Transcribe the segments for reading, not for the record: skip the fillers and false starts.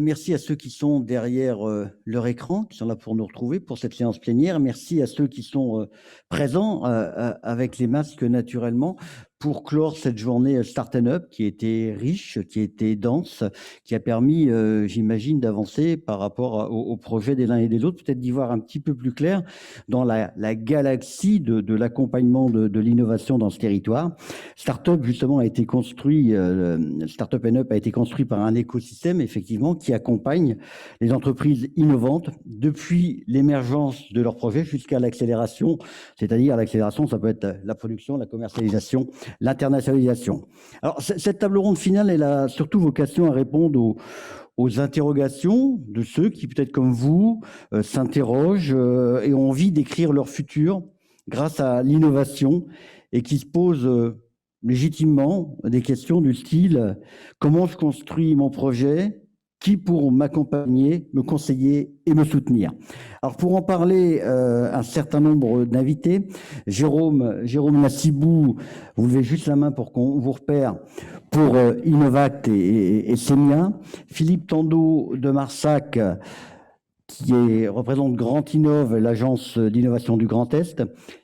Merci à ceux qui sont derrière leur écran, qui sont là pour nous retrouver pour cette séance plénière. Merci à ceux qui sont présents avec les masques naturellement pour clore cette journée Start Up qui était riche, qui était dense, qui a permis, j'imagine, d'avancer par rapport au projet des l'un et des autres, peut-être d'y voir un petit peu plus clair dans la galaxie de l'accompagnement de l'innovation dans ce territoire. Startup, justement, a été construit, Startup Up a été construit par un écosystème, effectivement, qui accompagne les entreprises innovantes depuis l'émergence de leur projet jusqu'à l'accélération, c'est-à-dire l'accélération, ça peut être la production, la commercialisation, l'internationalisation. Alors, cette table ronde finale, elle a surtout vocation à répondre aux interrogations de ceux qui, peut-être comme vous, s'interrogent et ont envie d'écrire leur futur grâce à l'innovation et qui se posent légitimement des questions du style « Comment je construis mon projet ? Qui pour m'accompagner, me conseiller et me soutenir ?» Alors pour en parler, un certain nombre d'invités, Jérôme Nassibou, vous levez juste la main pour qu'on vous repère, pour Innovact et Semia, Philippe Tandeau de Marsac, qui représente Grand Innov, l'agence d'innovation du Grand Est,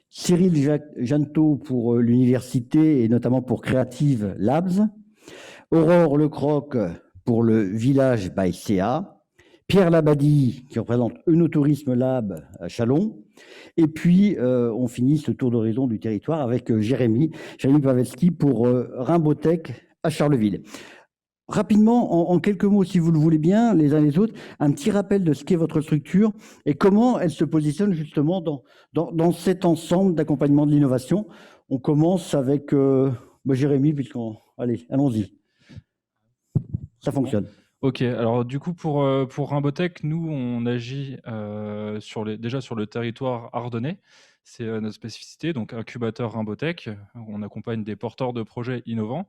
Cyril Jantot pour l'université et notamment pour Creative Labs, Aurore Lecroc pour le Village by CA, Pierre Labadie qui représente Eunotourisme Lab à Chalon, et puis on finit ce tour d'horizon du territoire avec Jérémy Pavelski pour Rimbotech à Charleville. Rapidement, en quelques mots, si vous le voulez bien, les uns et les autres, un petit rappel de ce qu'est votre structure et comment elle se positionne justement dans cet ensemble d'accompagnement de l'innovation. On commence avec Jérémy, allez, allons-y. Ça fonctionne. Ok, alors du coup pour Rimbotech, nous on agit déjà sur le territoire ardennais, c'est notre spécificité, donc incubateur Rimbotech, on accompagne des porteurs de projets innovants.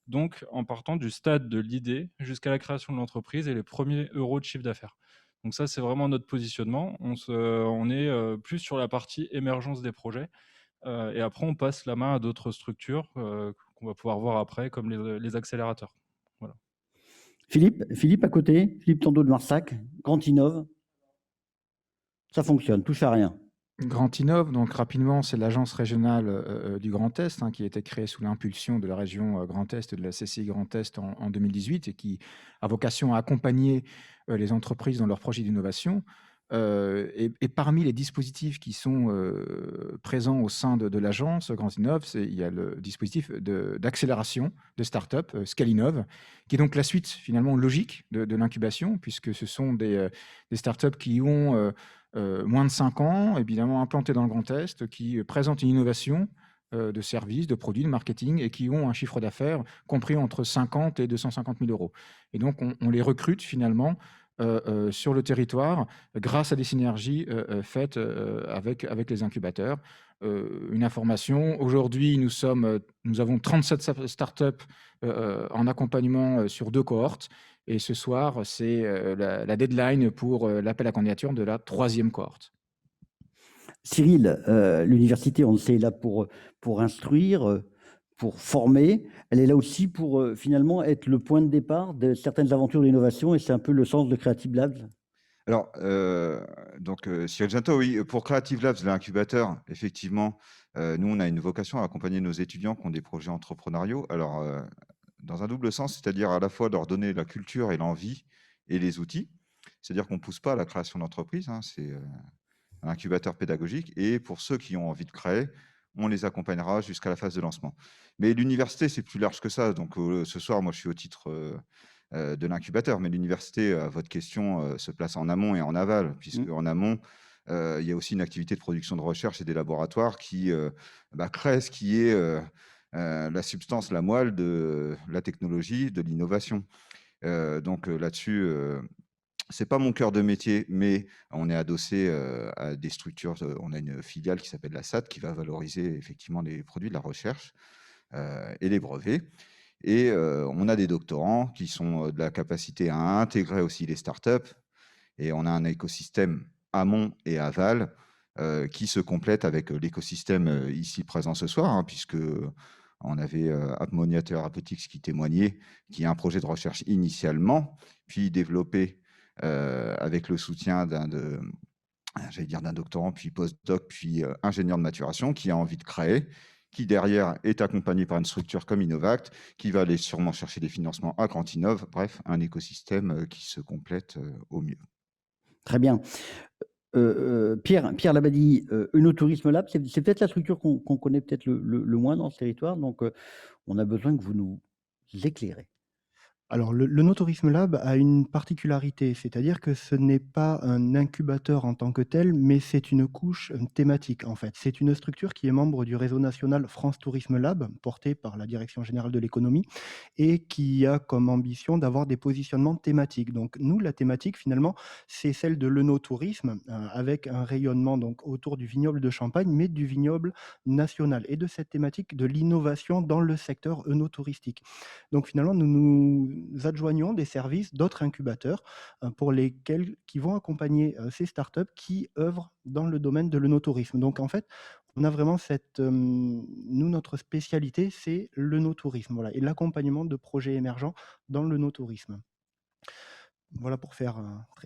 Donc, en partant du stade de l'idée jusqu'à la création de l'entreprise et les premiers euros de chiffre d'affaires. Donc ça, c'est vraiment notre positionnement. On est plus sur la partie émergence des projets. Et après, on passe la main à d'autres structures qu'on va pouvoir voir après, comme les accélérateurs. Voilà. Philippe à côté, Philippe Tandeau de Marsac, Grand Innov. Ça fonctionne, touche à rien. Grand Innov, donc rapidement, c'est l'agence régionale du Grand Est qui a été créée sous l'impulsion de la région Grand Est, de la CCI Grand Est en 2018 et qui a vocation à accompagner les entreprises dans leurs projets d'innovation. Et parmi les dispositifs qui sont présents au sein de l'agence Grand Innov, il y a le dispositif d'accélération de start-up, Scalinov, qui est donc la suite finalement logique de l'incubation, puisque ce sont des start-up qui ont moins de 5 ans, évidemment implantées dans le Grand Est, qui présentent une innovation de services, de produits, de marketing, et qui ont un chiffre d'affaires compris entre 50 et 250 000 euros. Et donc, on les recrute finalement sur le territoire grâce à des synergies faites avec les incubateurs. Une information, aujourd'hui, nous avons 37 startups en accompagnement sur 2 cohortes. Et ce soir, c'est la deadline pour l'appel à candidature de la 3e cohorte. Cyril, l'université, on le sait, est là pour instruire, pour former. Elle est là aussi pour finalement être le point de départ de certaines aventures d'innovation et c'est un peu le sens de Creative Labs. Alors, Cyril Jantot, oui, pour Creative Labs, l'incubateur, effectivement, nous, on a une vocation à accompagner nos étudiants qui ont des projets entrepreneuriaux. Alors, dans un double sens, c'est-à-dire à la fois leur donner la culture et l'envie et les outils. C'est-à-dire qu'on ne pousse pas à la création d'entreprise, c'est un incubateur pédagogique. Et pour ceux qui ont envie de créer, on les accompagnera jusqu'à la phase de lancement. Mais l'université, c'est plus large que ça. Donc, ce soir, moi, je suis au titre de l'incubateur. Mais l'université, votre question, se place en amont et en aval, puisque en amont, il y a aussi une activité de production de recherche et des laboratoires qui créent ce qui est la substance, la moelle de la technologie, de l'innovation. Donc là-dessus, c'est pas mon cœur de métier, mais on est adossé à des structures. On a une filiale qui s'appelle la SAT qui va valoriser effectivement les produits de la recherche et les brevets. Et on a des doctorants qui sont de la capacité à intégrer aussi les startups. Et on a un écosystème amont et aval qui se complète avec l'écosystème ici présent ce soir, puisque on avait Apmonia Therapeutics qui témoignait, qui a un projet de recherche initialement, puis développé avec le soutien d'un doctorant, puis postdoc, puis ingénieur de maturation qui a envie de créer, qui derrière est accompagné par une structure comme Innovact, qui va aller sûrement chercher des financements à Quantinov. Bref, un écosystème qui se complète au mieux. Très bien. Pierre Labadie, Unotourisme Lab, c'est peut-être la structure qu'on connaît peut-être le moins dans ce territoire, donc on a besoin que vous nous éclairez. Alors, le No Tourisme Lab a une particularité, c'est-à-dire que ce n'est pas un incubateur en tant que tel, mais c'est une couche thématique, en fait. C'est une structure qui est membre du réseau national France Tourisme Lab, porté par la Direction générale de l'économie, et qui a comme ambition d'avoir des positionnements thématiques. Donc, nous, la thématique, finalement, c'est celle de l'œnotourisme, avec un rayonnement donc, autour du vignoble de Champagne, mais du vignoble national, et de cette thématique de l'innovation dans le secteur œnotouristique. Donc finalement, nous nous adjoignons des services d'autres incubateurs qui vont accompagner ces startups qui œuvrent dans le domaine de l'œnotourisme. Donc en fait, on a vraiment nous, notre spécialité, c'est l'œnotourisme, voilà, et l'accompagnement de projets émergents dans l'œnotourisme. Voilà pour faire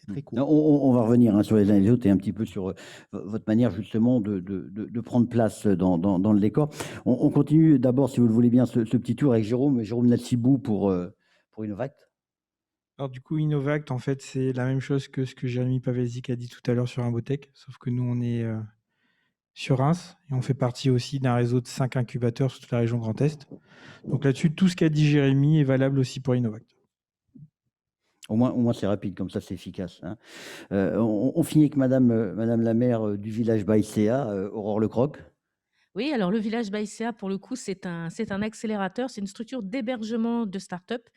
très court. On va revenir sur les uns et les autres et un petit peu sur votre manière justement de prendre place dans le décor. On continue d'abord, si vous le voulez bien, ce petit tour avec Jérôme Natsibou pour Innovact. Alors du coup, Innovact, en fait, c'est la même chose que ce que Jérémy Pavelzik a dit tout à l'heure sur Imbotech, sauf que nous, on est sur Reims et on fait partie aussi d'un réseau de 5 incubateurs sur toute la région Grand Est. Donc là-dessus, tout ce qu'a dit Jérémy est valable aussi pour Innovact. Au moins c'est rapide, comme ça c'est efficace. Hein. On finit avec Madame la maire du village Baïséa, Aurore Lecroc. Oui, alors le village Baïséa, pour le coup, c'est un accélérateur, c'est une structure d'hébergement de start-up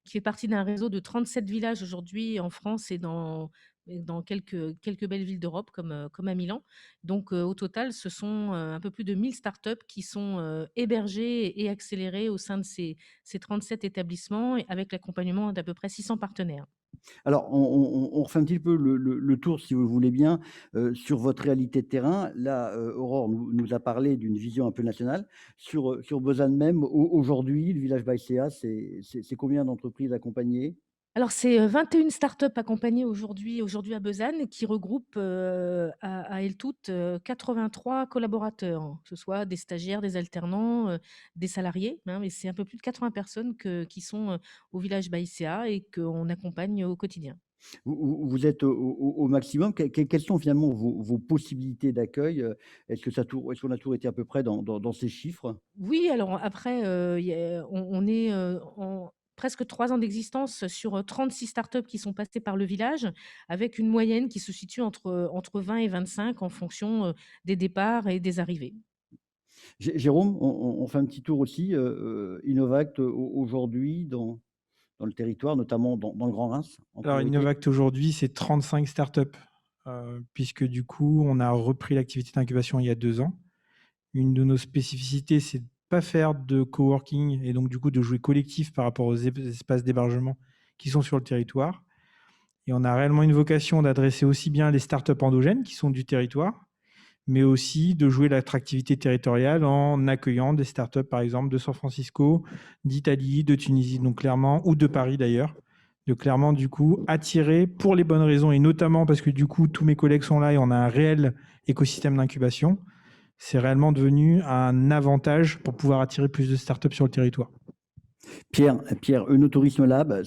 qui fait partie d'un réseau de 37 villages aujourd'hui en France et dans quelques belles villes d'Europe comme à Milan. Donc au total, ce sont un peu plus de 1000 start-up qui sont hébergées et accélérées au sein de ces 37 établissements avec l'accompagnement d'à peu près 600 partenaires. Alors, on refait un petit peu le tour, si vous le voulez bien, sur votre réalité de terrain. Là, Aurore nous a parlé d'une vision un peu nationale. Sur Besançon même, aujourd'hui, le village Baïséa, c'est combien d'entreprises accompagnées? Alors, c'est 21 startups accompagnées aujourd'hui à Besançon qui regroupent à elles toutes 83 collaborateurs, hein, que ce soit des stagiaires, des alternants, des salariés, hein, mais c'est un peu plus de 80 personnes qui sont au village Baïséa et qu'on accompagne au quotidien. Vous êtes au maximum. Quelles sont finalement vos possibilités d'accueil? Est-ce qu'on a toujours été à peu près dans ces chiffres? Oui, alors après, on est en presque 3 ans d'existence sur 36 startups qui sont passées par le village, avec une moyenne qui se situe entre 20 et 25 en fonction des départs et des arrivées. Jérôme, on fait un petit tour aussi. Innovact, aujourd'hui, dans le territoire, notamment dans le Grand Reims, en Alors priorité. Innovact aujourd'hui, c'est 35 startups, puisque du coup, on a repris l'activité d'incubation il y a 2 ans. Une de nos spécificités, c'est de ne pas faire de coworking et donc du coup de jouer collectif par rapport aux espaces d'hébergement qui sont sur le territoire. Et on a réellement une vocation d'adresser aussi bien les startups endogènes qui sont du territoire, mais aussi de jouer l'attractivité territoriale en accueillant des startups, par exemple, de San Francisco, d'Italie, de Tunisie, donc clairement, ou de Paris d'ailleurs, de clairement, du coup, attirer pour les bonnes raisons, et notamment parce que, du coup, tous mes collègues sont là et on a un réel écosystème d'incubation. C'est réellement devenu un avantage pour pouvoir attirer plus de startups sur le territoire. Pierre, Unotourisme Lab,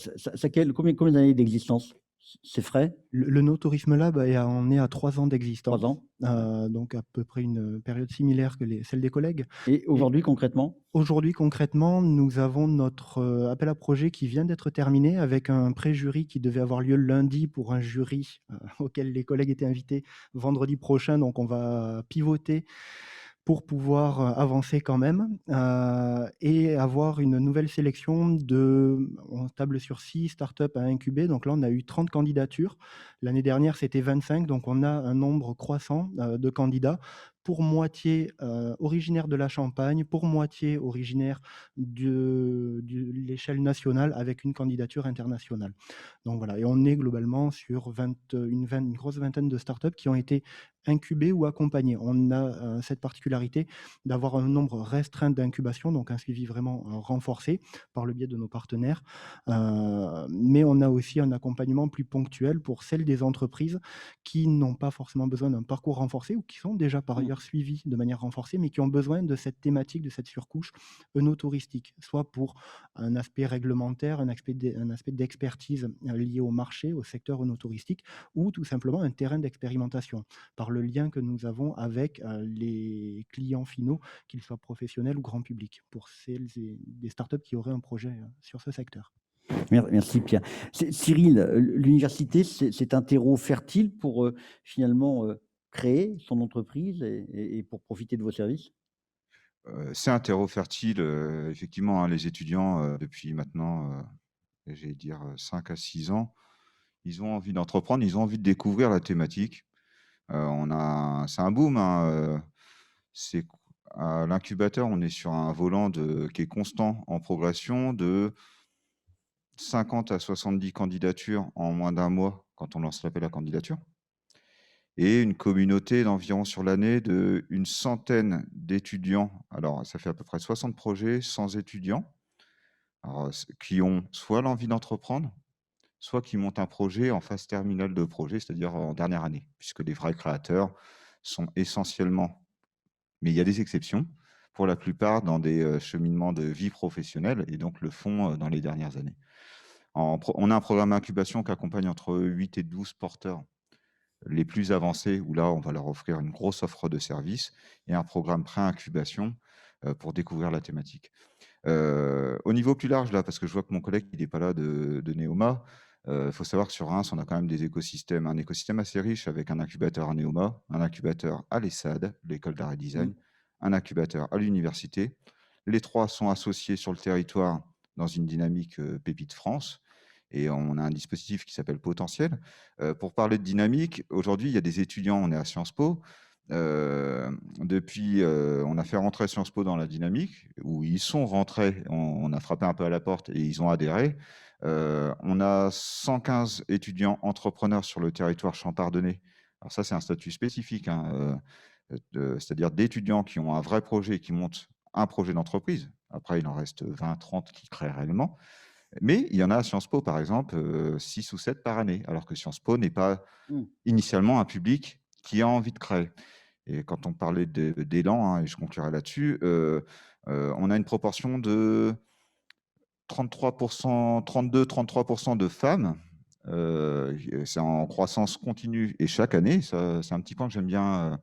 combien d'années d'existence? C'est frais? Le No Tourisme Lab on est à 3 ans d'existence. 3 ans. Donc à peu près une période similaire que celle des collègues. Et aujourd'hui, concrètement? Aujourd'hui, concrètement, nous avons notre appel à projet qui vient d'être terminé avec un pré-jury qui devait avoir lieu lundi pour un jury auquel les collègues étaient invités vendredi prochain. Donc on va pivoter pour pouvoir avancer quand même et avoir une nouvelle sélection on table sur 6 startups à incuber. Donc là, on a eu 30 candidatures. L'année dernière, c'était 25. Donc on a un nombre croissant de candidats pour moitié originaires de la Champagne, pour moitié originaires de l'échelle nationale avec une candidature internationale. Donc voilà, et on est globalement sur une grosse vingtaine de startups qui ont été incubées ou accompagnées. On a cette particularité d'avoir un nombre restreint d'incubations, donc un suivi vraiment renforcé par le biais de nos partenaires. Mais on a aussi un accompagnement plus ponctuel pour celles des entreprises qui n'ont pas forcément besoin d'un parcours renforcé ou qui sont déjà par ailleurs suivies de manière renforcée, mais qui ont besoin de cette thématique, de cette surcouche œnotouristique, soit pour un aspect réglementaire, un aspect d'expertise lié au marché, au secteur œnotouristique, ou tout simplement un terrain d'expérimentation, par le lien que nous avons avec les clients finaux, qu'ils soient professionnels ou grand public, pour celles et des startups qui auraient un projet sur ce secteur. Merci Pierre. Cyril, l'université, c'est un terreau fertile pour finalement créer son entreprise et pour profiter de vos services? C'est un terreau fertile, effectivement, hein, les étudiants, depuis maintenant, j'allais dire 5 à 6 ans, ils ont envie d'entreprendre, ils ont envie de découvrir la thématique. C'est un boom, hein, à l'incubateur, on est sur un volant qui est constant en progression de 50 à 70 candidatures en moins d'un mois quand on lance l'appel à candidature. Et une communauté d'environ sur l'année d'une centaine d'étudiants. Alors, ça fait à peu près 60 projets sans étudiants, alors, qui ont soit l'envie d'entreprendre, soit qui montent un projet en phase terminale de projet, c'est-à-dire en dernière année, puisque les vrais créateurs sont essentiellement, mais il y a des exceptions, pour la plupart dans des cheminements de vie professionnelle et donc le font dans les dernières années. On a un programme incubation qui accompagne entre 8 et 12 porteurs les plus avancés, où là, on va leur offrir une grosse offre de services, et un programme pré-incubation pour découvrir la thématique. Au niveau plus large, là, parce que je vois que mon collègue n'est pas là de Neoma, il faut savoir que sur Reims, on a quand même un écosystème assez riche avec un incubateur à Neoma, un incubateur à l'ESSAD, l'école d'art et design, un incubateur à l'université. Les trois sont associés sur le territoire dans une dynamique Pépite France. Et on a un dispositif qui s'appelle Potentiel. Pour parler de dynamique, aujourd'hui, il y a des étudiants, on est à Sciences Po. Depuis, on a fait rentrer Sciences Po dans la dynamique, où ils sont rentrés, on a frappé un peu à la porte et ils ont adhéré. On a 115 étudiants entrepreneurs sur le territoire champardonnais. Alors ça, c'est un statut spécifique, hein, c'est-à-dire d'étudiants qui ont un vrai projet, qui montent un projet d'entreprise. Après, il en reste 20-30 qui créent réellement. Mais il y en a à Sciences Po, par exemple, 6 ou 7 par année, alors que Sciences Po n'est pas initialement un public qui a envie de créer. Et quand on parlait d'élan, hein, et je conclurai là-dessus, on a une proportion de 32-33% de femmes. C'est en croissance continue et chaque année, c'est un petit point que j'aime bien,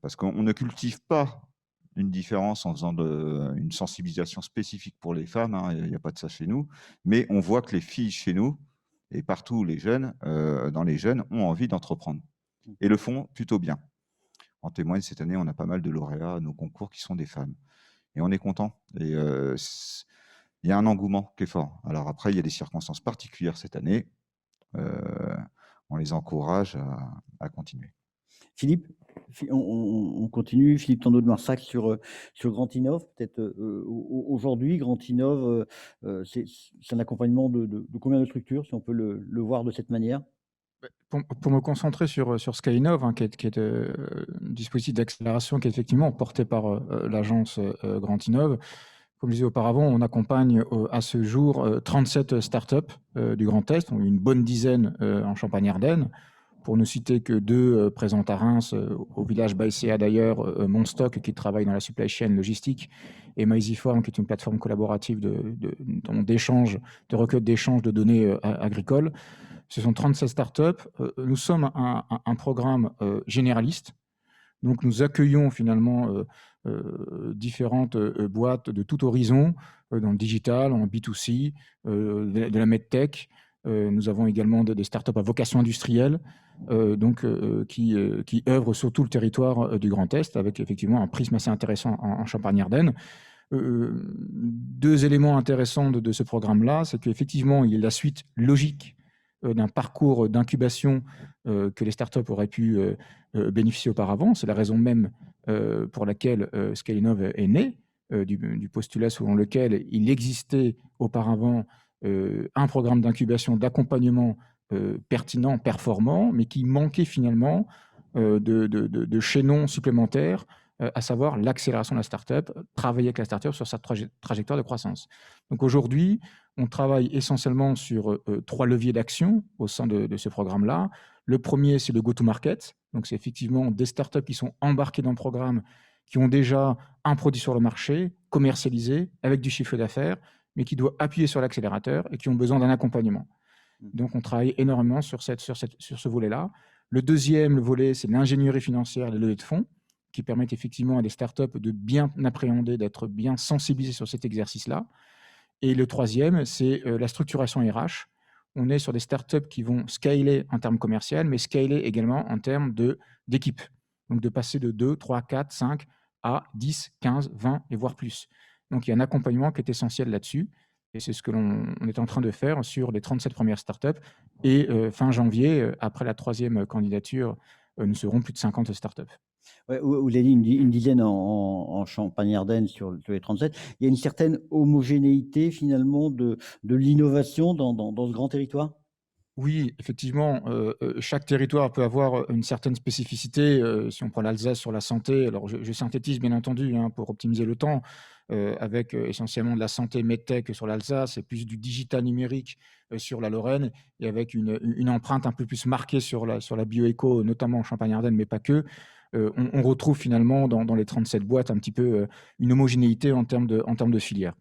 parce qu'on ne cultive pas une différence en faisant une sensibilisation spécifique pour les femmes, hein, il n'y a pas de ça chez nous, mais on voit que les filles chez nous, et partout les jeunes, dans les jeunes, ont envie d'entreprendre et le font plutôt bien. En témoigne, cette année, on a pas mal de lauréats à nos concours qui sont des femmes. Et on est content. Et il y a un engouement qui est fort. Alors après, il y a des circonstances particulières cette année. On les encourage à continuer. Philippe, on continue. Philippe Tandeau de Marsac sur Grand Innov. Peut-être aujourd'hui, Grand Innov, c'est un accompagnement de combien de structures, si on peut le voir de cette manière? Pour me concentrer sur Skyinov, hein, qui est un dispositif d'accélération qui est effectivement porté par l'agence Grand Innov. Comme je disais auparavant, on accompagne à ce jour 37 startups du Grand Est, une bonne dizaine en Champagne-Ardenne. Pour ne citer que 2 présentes à Reims, au village Baïséa d'ailleurs, Monstock qui travaille dans la supply chain logistique, et Maiziform qui est une plateforme collaborative de recueil d'échange de données agricoles. Ce sont 37 startups. Nous sommes un programme généraliste. Donc nous accueillons finalement différentes boîtes de tout horizon, dans le digital, en B2C, de la medtech. Nous avons également des startups à vocation industrielle, qui œuvrent sur tout le territoire du Grand Est, avec effectivement un prisme assez intéressant en Champagne-Ardenne. 2 éléments intéressants de ce programme-là, c'est qu'effectivement, il y a la suite logique d'un parcours d'incubation que les startups auraient pu bénéficier auparavant. C'est la raison même pour laquelle Scalinov est né, du postulat selon lequel il existait auparavant un programme d'incubation, d'accompagnement pertinent, performant, mais qui manquait finalement de chaînons supplémentaires, à savoir l'accélération de la startup, travailler avec la startup sur sa trajectoire de croissance. Donc aujourd'hui, on travaille essentiellement sur 3 leviers d'action au sein de ce programme-là. Le premier, c'est le go-to-market. Donc c'est effectivement des startups qui sont embarquées dans le programme, qui ont déjà un produit sur le marché, commercialisé, avec du chiffre d'affaires, mais qui doivent appuyer sur l'accélérateur et qui ont besoin d'un accompagnement. Donc, on travaille énormément sur ce volet-là. Le deuxième volet, c'est l'ingénierie financière, les levées de fonds, qui permettent effectivement à des startups de bien appréhender, d'être bien sensibilisés sur cet exercice-là. Et le troisième, c'est la structuration RH. On est sur des startups qui vont scaler en termes commerciaux, mais scaler également en termes d'équipe. Donc, de passer de 2, 3, 4, 5 à 10, 15, 20 et voire plus. Donc, il y a un accompagnement qui est essentiel là-dessus. Et c'est ce que l'on est en train de faire sur les 37 premières startups. Et fin janvier, après la 3e candidature, nous serons plus de 50 startups. Ouais, vous l'avez dit, une dizaine en Champagne-Ardenne sur les 37. Il y a une certaine homogénéité finalement de l'innovation dans ce grand territoire? Oui, effectivement, chaque territoire peut avoir une certaine spécificité. Si on prend l'Alsace sur la santé, alors je synthétise bien entendu pour optimiser le temps, avec essentiellement de la santé medtech sur l'Alsace et plus du digital numérique sur la Lorraine, et avec une empreinte un peu plus marquée sur la bioéco, notamment en Champagne-Ardenne, mais pas que. On retrouve finalement dans les 37 boîtes un petit peu une homogénéité en termes de filière.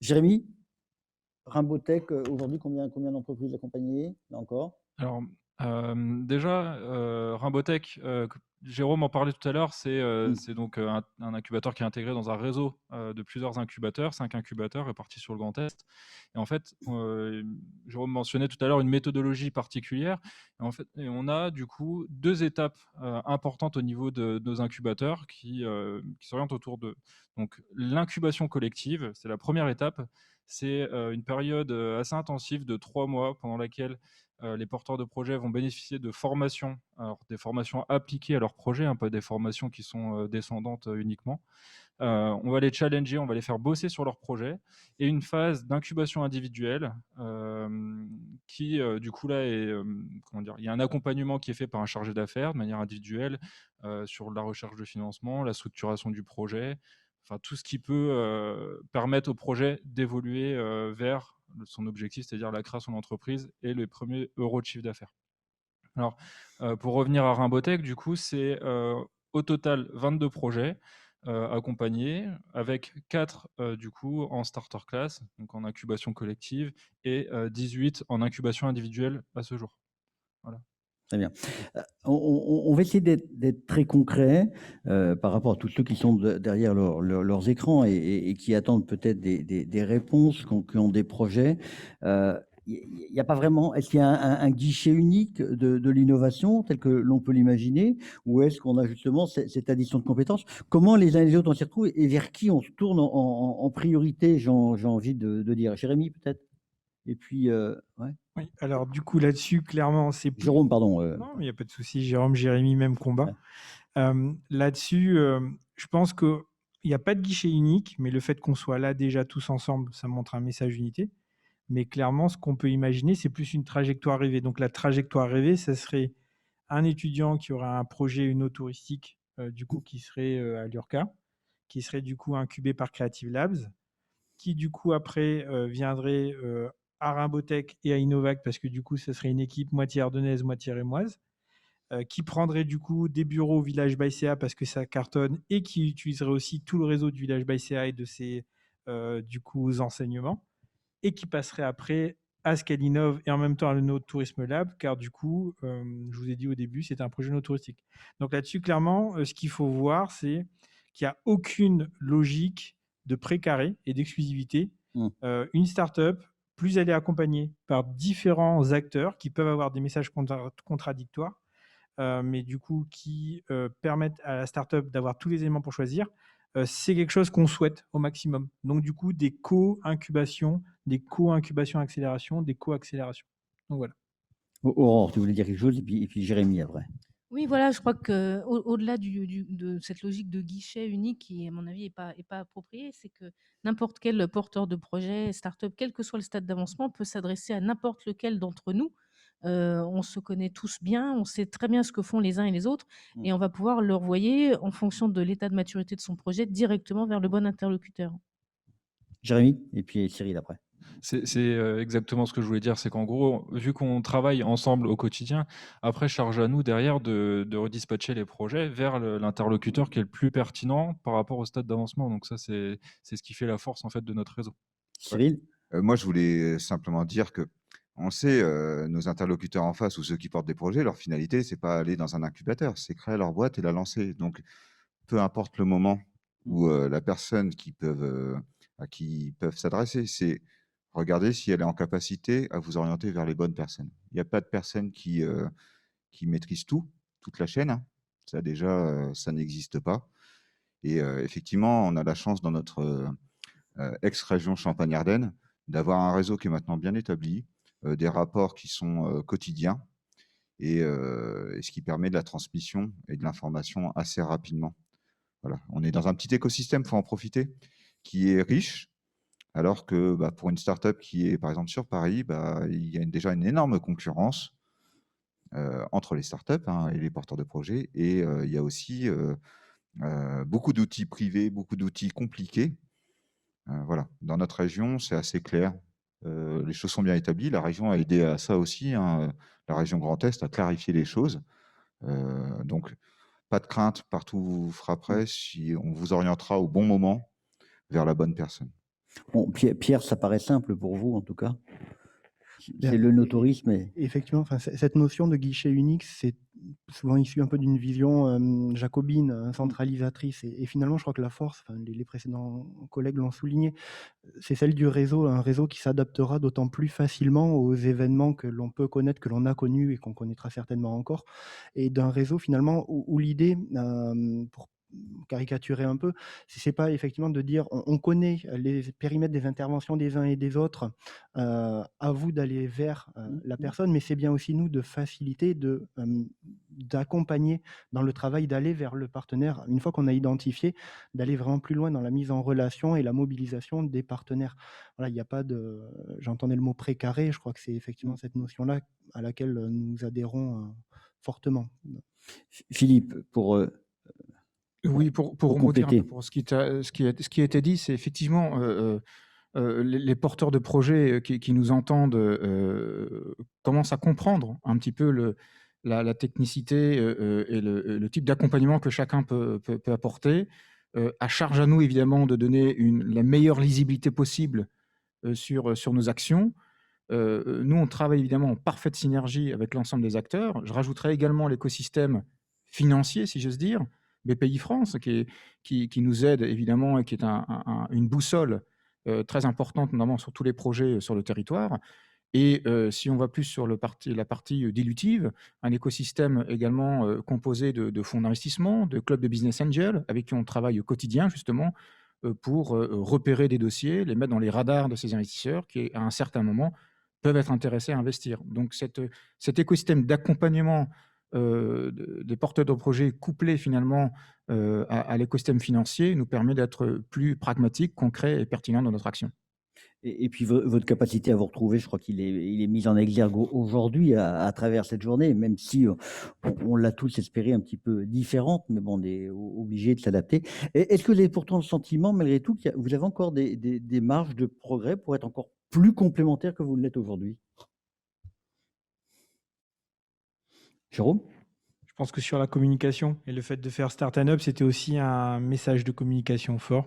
Jérémy, Rimbotech, aujourd'hui, combien d'entreprises accompagnées, là encore? Alors, déjà, Rimbotech, Jérôme en parlait tout à l'heure, c'est donc un incubateur qui est intégré dans un réseau de plusieurs incubateurs, 5 incubateurs répartis sur le Grand Est. Et en fait, Jérôme mentionnait tout à l'heure une méthodologie particulière. Et on a du coup 2 étapes importantes au niveau de nos incubateurs qui s'orientent autour de donc l'incubation collective. C'est la première étape. C'est une période assez intensive de 3 mois pendant laquelle les porteurs de projets vont bénéficier de formations, alors des formations appliquées à leur projet, pas des formations qui sont descendantes uniquement. On va les challenger, on va les faire bosser sur leur projet, et une phase d'incubation individuelle qui, du coup, là, comment dire, il y a un accompagnement qui est fait par un chargé d'affaires de manière individuelle sur la recherche de financement, la structuration du projet, enfin tout ce qui peut permettre au projet d'évoluer vers son objectif, c'est-à-dire la création d'entreprise et les premiers euros de chiffre d'affaires. Alors, pour revenir à Rimbotech, du coup, c'est au total 22 projets accompagnés, avec 4 du coup en starter class, donc en incubation collective, et 18 en incubation individuelle à ce jour. Voilà. Très bien. On va essayer d'être très concret par rapport à tous ceux qui sont derrière leurs écrans et qui attendent peut-être des réponses, qui ont des projets. Il n'y a pas vraiment. Est-ce qu'il y a un guichet unique de l'innovation tel que l'on peut l'imaginer, ou est-ce qu'on a justement cette addition de compétences? Comment les uns et les autres on s'y retrouve et vers qui on se tourne en priorité, j'ai envie de dire. Jérémy, peut-être? Et puis, ouais. Oui, alors du coup, là-dessus, clairement, c'est plus... Jérôme, pardon. Non, mais il n'y a pas de souci. Jérôme, Jérémy, même combat. Ouais. Là-dessus, je pense qu'il n'y a pas de guichet unique, mais le fait qu'on soit là déjà tous ensemble, ça montre un message d'unité. Mais clairement, ce qu'on peut imaginer, c'est plus une trajectoire rêvée. Donc la trajectoire rêvée, ça serait un étudiant qui aurait un projet touristique, du coup, qui serait à l'URCA, qui serait du coup incubé par Creative Labs, qui du coup après viendrait à Rimbotech et à Innovac, parce que du coup, ce serait une équipe moitié ardennaise, moitié rémoise, qui prendrait du coup des bureaux au Village by CA parce que ça cartonne, et qui utiliserait aussi tout le réseau du Village by CA et de ses du coup enseignements, et qui passerait après à Scalinov et en même temps à le Tourisme Lab, car du coup, je vous ai dit au début, c'est un projet touristique. Donc là-dessus, clairement, ce qu'il faut voir, c'est qu'il n'y a aucune logique de précaré et d'exclusivité. Une startup, plus elle est accompagnée par différents acteurs qui peuvent avoir des messages contradictoires, mais du coup qui permettent à la startup d'avoir tous les éléments pour choisir, c'est quelque chose qu'on souhaite au maximum. Donc du coup, des co-incubations, des co-incubations accélération, des co-accélérations. Donc voilà. Aurore, tu voulais dire quelque chose, et puis Jérémy après. Oui, voilà, je crois qu'au-delà de cette logique de guichet unique qui, à mon avis, est pas appropriée, c'est que n'importe quel porteur de projet, start-up, quel que soit le stade d'avancement, peut s'adresser à n'importe lequel d'entre nous. On se connaît tous bien, on sait très bien ce que font les uns et les autres, et on va pouvoir leur envoyer, en fonction de l'état de maturité de son projet, directement vers le bon interlocuteur. Jérémy, et puis Cyril après. C'est exactement ce que je voulais dire, c'est qu'en gros, vu qu'on travaille ensemble au quotidien, après, charge à nous derrière de redispatcher les projets vers l'interlocuteur qui est le plus pertinent par rapport au stade d'avancement. Donc ça, c'est ce qui fait la force en fait de notre réseau. Cyril? Moi, je voulais simplement dire que on sait, nos interlocuteurs en face ou ceux qui portent des projets, leur finalité, c'est pas aller dans un incubateur, c'est créer leur boîte et la lancer. Donc, peu importe le moment où la personne à qui ils peuvent s'adresser, c'est regarder si elle est en capacité à vous orienter vers les bonnes personnes. Il n'y a pas de personne qui maîtrise tout, toute la chaîne, hein. Ça déjà, ça n'existe pas. Et effectivement, on a la chance dans notre ex-région Champagne-Ardenne d'avoir un réseau qui est maintenant bien établi, des rapports qui sont quotidiens et ce qui permet de la transmission et de l'information assez rapidement. Voilà. On est dans un petit écosystème, il faut en profiter, qui est riche, alors que pour une start-up qui est par exemple sur Paris, il y a déjà une énorme concurrence entre les startups et les porteurs de projets. Et il y a aussi beaucoup d'outils privés, beaucoup d'outils compliqués. Voilà. Dans notre région, c'est assez clair. Les choses sont bien établies. La région a aidé à ça aussi, la région Grand Est a clarifié les choses. Donc, pas de crainte, partout où vous frapperez, si on vous orientera au bon moment vers la bonne personne. Bon, Pierre, ça paraît simple pour vous en tout cas. Bien, C'est le notourisme. Effectivement, enfin, cette notion de guichet unique, c'est souvent issu un peu d'une vision jacobine, centralisatrice. Et finalement, je crois que la force, enfin, les précédents collègues l'ont souligné, c'est celle du réseau, un réseau qui s'adaptera d'autant plus facilement aux événements que l'on peut connaître, que l'on a connus et qu'on connaîtra certainement encore. Et d'un réseau finalement où l'idée, pour caricaturer un peu, c'est pas effectivement de dire on connaît les périmètres des interventions des uns et des autres, à vous d'aller vers la personne, mais c'est bien aussi nous de faciliter, d'accompagner dans le travail, d'aller vers le partenaire. Une fois qu'on a identifié, d'aller vraiment plus loin dans la mise en relation et la mobilisation des partenaires. Voilà, il n'y a pas de. J'entendais le mot précaré, je crois que c'est effectivement cette notion-là à laquelle nous adhérons fortement. Philippe, Oui, pour rebondir un compléter. peu pour ce qui a été dit, c'est effectivement les porteurs de projets qui nous entendent commencent à comprendre un petit peu la technicité et le type d'accompagnement que chacun peut apporter. À charge à nous, évidemment, de donner la meilleure lisibilité possible sur nos actions. Nous, on travaille évidemment en parfaite synergie avec l'ensemble des acteurs. Je rajouterai également l'écosystème financier, si j'ose dire, BPI France, qui nous aide évidemment et qui est une boussole très importante, notamment sur tous les projets sur le territoire. Et si on va plus sur la partie dilutive, un écosystème également composé de fonds d'investissement, de clubs de business angels, avec qui on travaille au quotidien justement pour repérer des dossiers, les mettre dans les radars de ces investisseurs qui, à un certain moment, peuvent être intéressés à investir. Donc cet écosystème d'accompagnement des porteurs de projets couplé finalement à l'écosystème financier nous permet d'être plus pragmatique, concret et pertinent dans notre action. Et puis votre capacité à vous retrouver, je crois qu'il est mis en exergue aujourd'hui à travers cette journée, même si on l'a tous espéré un petit peu différente, mais bon, on est obligé de s'adapter. Est-ce que vous avez pourtant le sentiment, malgré tout, que vous avez encore des marges de progrès pour être encore plus complémentaires que vous l'êtes aujourd'hui? Jérôme? Je pense que sur la communication et le fait de faire Start and Up, c'était aussi un message de communication fort.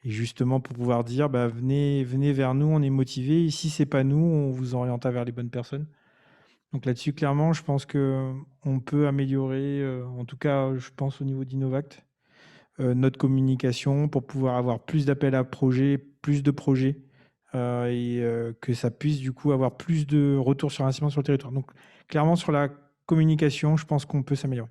Et justement, pour pouvoir dire, venez vers nous, on est motivés. Et si ce n'est pas nous, on vous orientera vers les bonnes personnes. Donc là-dessus, clairement, je pense qu'on peut améliorer, en tout cas, je pense au niveau d'Innovact, notre communication pour pouvoir avoir plus d'appels à projets, plus de projets, et que ça puisse du coup avoir plus de retours sur investissement sur le territoire. Donc clairement, sur la communication, je pense qu'on peut s'améliorer.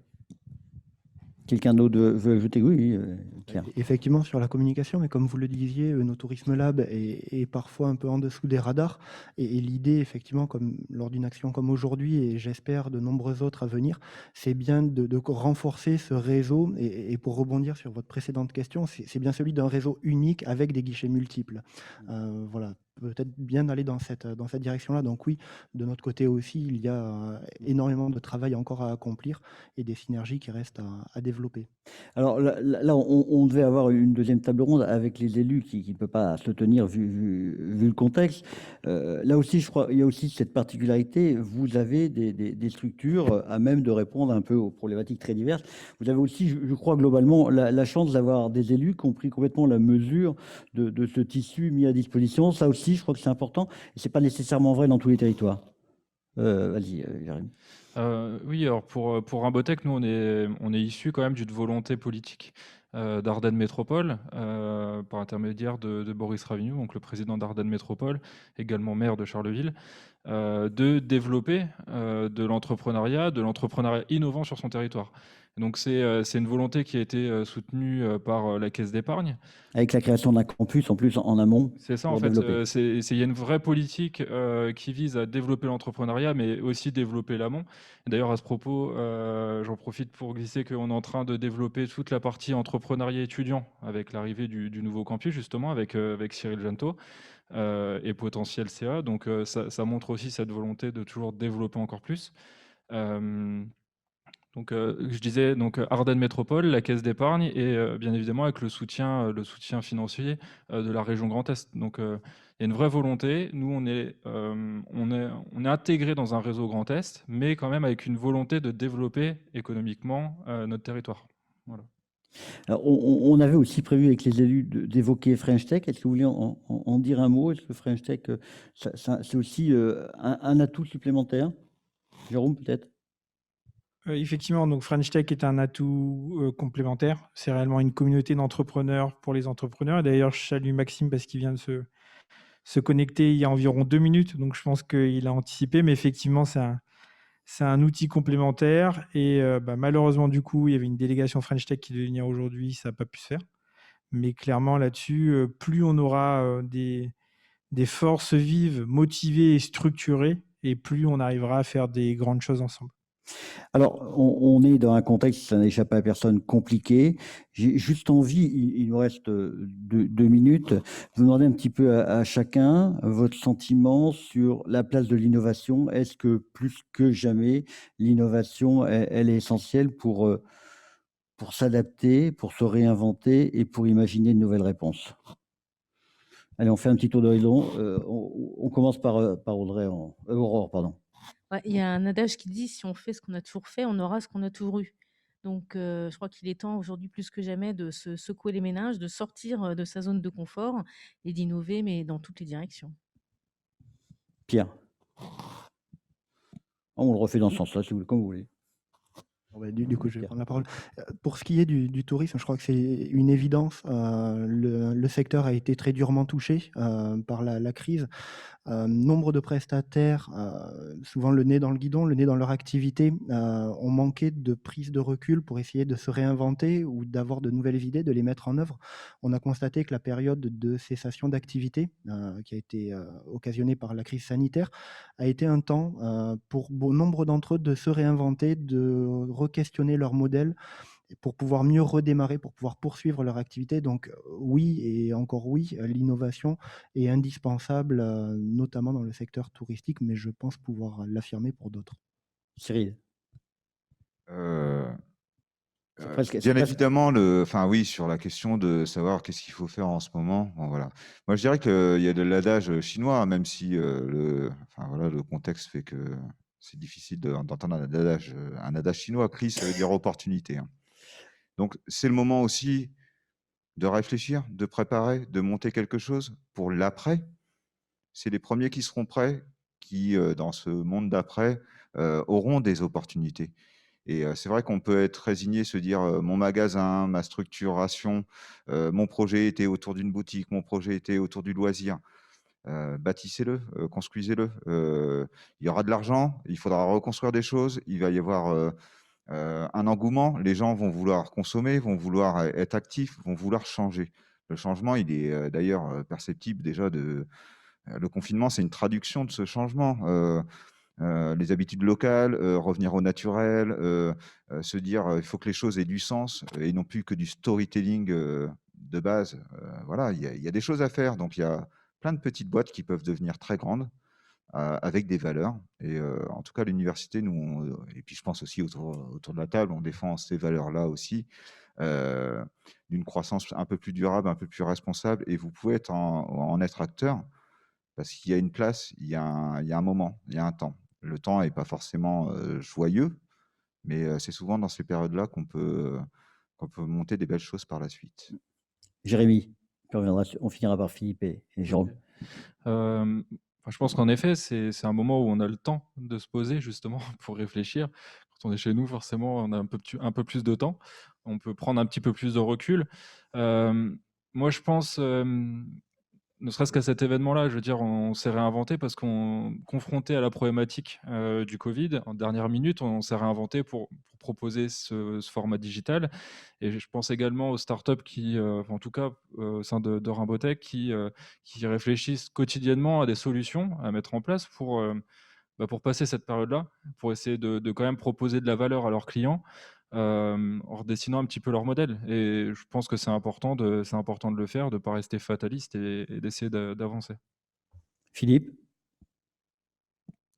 Quelqu'un d'autre veut ajouter? Oui, oui, Pierre. Effectivement, sur la communication, mais comme vous le disiez, nos Tourisme Lab est parfois un peu en dessous des radars. Et l'idée, effectivement, comme lors d'une action comme aujourd'hui, et j'espère de nombreuses autres à venir, c'est bien de renforcer ce réseau. Et pour rebondir sur votre précédente question, c'est bien celui d'un réseau unique avec des guichets multiples. Voilà, peut-être bien aller dans cette direction-là. Donc oui, de notre côté aussi, il y a énormément de travail encore à accomplir et des synergies qui restent à développer. Alors là, on devait avoir une deuxième table ronde avec les élus qui ne peut pas se tenir vu le contexte. Là aussi, je crois, il y a aussi cette particularité. Vous avez des structures à même de répondre un peu aux problématiques très diverses. Vous avez aussi, je crois, globalement, la chance d'avoir des élus qui ont pris complètement la mesure de ce tissu mis à disposition. Ça aussi, je crois que c'est important. Et ce n'est pas nécessairement vrai dans tous les territoires. Vas-y, Jérémy. Oui, alors pour Imbotech, nous, on est issu quand même d'une volonté politique d'Ardennes Métropole, par intermédiaire de Boris Ravignou, donc le président d'Ardennes Métropole, également maire de Charleville, de développer de l'entrepreneuriat innovant sur son territoire. Donc c'est une volonté qui a été soutenue par la Caisse d'épargne. Avec la création d'un campus en plus en amont C'est ça, en pour fait. développer. Il y a une vraie politique qui vise à développer l'entrepreneuriat, mais aussi développer l'amont. D'ailleurs, à ce propos, j'en profite pour glisser qu'on est en train de développer toute la partie entrepreneuriat étudiant avec l'arrivée du nouveau campus, justement, avec Cyril Janto et potentiel CA. Donc, ça montre aussi cette volonté de toujours développer encore plus. Donc, je disais donc Ardennes Métropole, la Caisse d'épargne et bien évidemment avec le soutien financier de la région Grand Est. Donc, il y a une vraie volonté. Nous, on est intégré dans un réseau Grand Est, mais quand même avec une volonté de développer économiquement notre territoire. Voilà. Alors, on avait aussi prévu avec les élus d'évoquer French Tech. Est-ce que vous voulez en dire un mot? Est-ce que French Tech, c'est aussi un atout supplémentaire? Jérôme, peut-être? Effectivement, donc French Tech est un atout complémentaire. C'est réellement une communauté d'entrepreneurs pour les entrepreneurs. Et d'ailleurs, je salue Maxime parce qu'il vient de se connecter il y a environ 2 minutes. Donc, je pense qu'il a anticipé. Mais effectivement, c'est un outil complémentaire. Et malheureusement, du coup, il y avait une délégation French Tech qui devait venir aujourd'hui. Ça n'a pas pu se faire. Mais clairement, là-dessus, plus on aura des forces vives, motivées et structurées, et plus on arrivera à faire des grandes choses ensemble. Alors, on est dans un contexte, ça n'échappe à personne, compliqué. J'ai juste envie, il nous reste 2 minutes, de vous demander un petit peu à chacun votre sentiment sur la place de l'innovation. Est-ce que plus que jamais, l'innovation, elle est essentielle pour s'adapter, pour se réinventer et pour imaginer de nouvelles réponses? Allez, on fait un petit tour d'horizon. On commence par Aurore, pardon. Ouais, il y a un adage qui dit: «Si on fait ce qu'on a toujours fait, on aura ce qu'on a toujours eu». Donc je crois qu'il est temps aujourd'hui plus que jamais de se secouer les méninges, de sortir, de sa zone de confort et d'innover, mais dans toutes les directions. Pierre. On le refait dans ce sens-là, si vous voulez, comme vous voulez. Bon, du coup, je vais prendre la parole. Pour ce qui est du tourisme, je crois que c'est une évidence. Le secteur a été très durement touché par la crise. Nombre de prestataires, souvent le nez dans le guidon, le nez dans leur activité, ont manqué de prise de recul pour essayer de se réinventer ou d'avoir de nouvelles idées, de les mettre en œuvre. On a constaté que la période de cessation d'activité, qui a été occasionnée par la crise sanitaire, a été un temps pour nombre d'entre eux de se réinventer, de re-questionner leur modèle pour pouvoir mieux redémarrer, pour pouvoir poursuivre leur activité. Donc oui et encore oui, l'innovation est indispensable, notamment dans le secteur touristique, mais je pense pouvoir l'affirmer pour d'autres. Cyril. Bien évidemment, enfin oui, sur la question de savoir qu'est-ce qu'il faut faire en ce moment. Bon, voilà. Moi, je dirais qu'il y a de l'adage chinois, hein, même si enfin, voilà, le contexte fait que c'est difficile d'entendre un adage chinois. Crise, ça veut dire opportunité, hein. Donc, c'est le moment aussi de réfléchir, de préparer, de monter quelque chose pour l'après. C'est les premiers qui seront prêts, qui, dans ce monde d'après, auront des opportunités. Et c'est vrai qu'on peut être résigné, se dire mon magasin, ma structuration, mon projet était autour d'une boutique, mon projet était autour du loisir. Bâtissez-le, construisez-le. Il y aura de l'argent, il faudra reconstruire des choses, il va y avoir un engouement. Les gens vont vouloir consommer, vont vouloir être actifs, vont vouloir changer. Le changement, il est d'ailleurs perceptible déjà le confinement, c'est une traduction de ce changement. Les habitudes locales, revenir au naturel, se dire il faut que les choses aient du sens et non plus que du storytelling de base. Voilà, il y a des choses à faire. Donc, il y a plein de petites boîtes qui peuvent devenir très grandes avec des valeurs. Et en tout cas, l'université, et puis je pense aussi autour de la table, on défend ces valeurs-là aussi, d'une croissance un peu plus durable, un peu plus responsable. Et vous pouvez en être acteur parce qu'il y a une place, il y a un moment, il y a un temps. Le temps n'est pas forcément joyeux, mais c'est souvent dans ces périodes-là qu'on peut monter des belles choses par la suite. Jérémy, puis on finira par Philippe et Jérôme. Je pense qu'en effet, c'est un moment où on a le temps de se poser justement pour réfléchir. Quand on est chez nous, forcément, on a un peu plus de temps. On peut prendre un petit peu plus de recul. Moi, je pense, ne serait-ce qu'à cet événement-là, je veux dire, on s'est réinventé parce qu'on confronté à la problématique du Covid, en dernière minute, on s'est réinventé pour proposer ce format digital. Et je pense également aux startups qui, en tout cas au sein de Rimbotech, qui réfléchissent quotidiennement à des solutions à mettre en place pour passer cette période-là, pour essayer de quand même proposer de la valeur à leurs clients en redessinant un petit peu leur modèle. Et je pense que c'est important de le faire, de ne pas rester fataliste et d'essayer d'avancer. Philippe?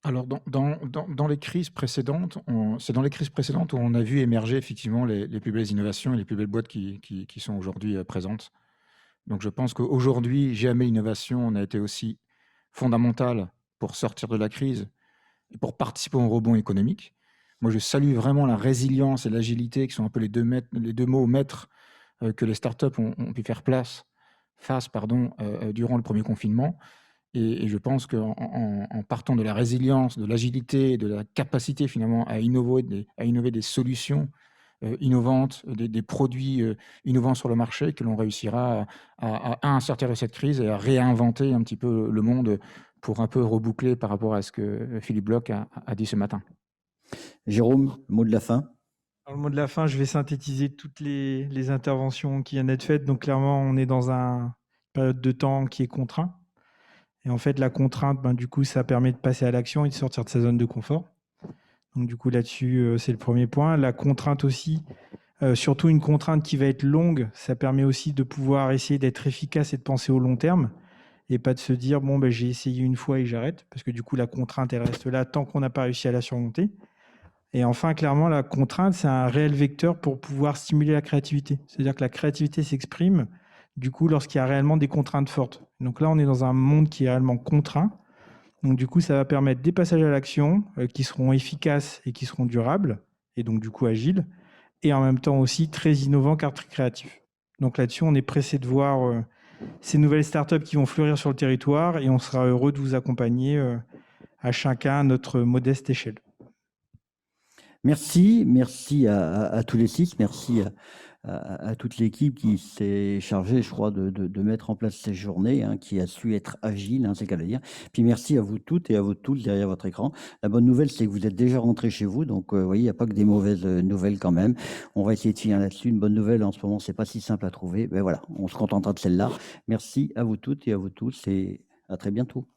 Alors, dans les crises précédentes, c'est dans les crises précédentes où on a vu émerger effectivement les plus belles innovations et les plus belles boîtes qui sont aujourd'hui présentes. Donc, je pense qu'aujourd'hui, jamais l'innovation n'a été aussi fondamentale pour sortir de la crise et pour participer au rebond économique. Moi, je salue vraiment la résilience et l'agilité qui sont un peu les deux mots maîtres que les startups ont pu faire face durant le premier confinement. Et je pense qu'en partant de la résilience, de l'agilité, de la capacité finalement à innover des solutions innovantes, des produits innovants sur le marché, que l'on réussira à sortir de cette crise et à réinventer un petit peu le monde pour un peu reboucler par rapport à ce que Philippe Bloch a dit ce matin. Jérôme, mot de la fin? Alors, le mot de la fin, je vais synthétiser toutes les interventions qui viennent d'être faites. Donc, clairement, on est dans une période de temps qui est contraint. Et en fait, la contrainte, du coup, ça permet de passer à l'action et de sortir de sa zone de confort. Donc, du coup, là-dessus, c'est le premier point. La contrainte aussi, surtout une contrainte qui va être longue, ça permet aussi de pouvoir essayer d'être efficace et de penser au long terme et pas de se dire, bon, j'ai essayé une fois et j'arrête, parce que du coup, la contrainte, elle reste là tant qu'on n'a pas réussi à la surmonter. Et enfin, clairement, la contrainte, c'est un réel vecteur pour pouvoir stimuler la créativité. C'est-à-dire que la créativité s'exprime, du coup, lorsqu'il y a réellement des contraintes fortes. Donc là, on est dans un monde qui est réellement contraint. Donc du coup, ça va permettre des passages à l'action qui seront efficaces et qui seront durables, et donc du coup agiles, et en même temps aussi très innovants car très créatifs. Donc là-dessus, on est pressé de voir ces nouvelles startups qui vont fleurir sur le territoire, et on sera heureux de vous accompagner à chacun à notre modeste échelle. Merci à tous les six, merci à toute l'équipe qui s'est chargée, je crois, de mettre en place ces journées, qui a su être agile, c'est le cas de le dire. Puis merci à vous toutes et à vous tous derrière votre écran. La bonne nouvelle, c'est que vous êtes déjà rentrés chez vous, donc vous voyez, il n'y a pas que des mauvaises nouvelles quand même. On va essayer de finir là-dessus. Une bonne nouvelle, en ce moment, c'est pas si simple à trouver. Ben voilà, on se contentera de celle-là. Merci à vous toutes et à vous tous et à très bientôt.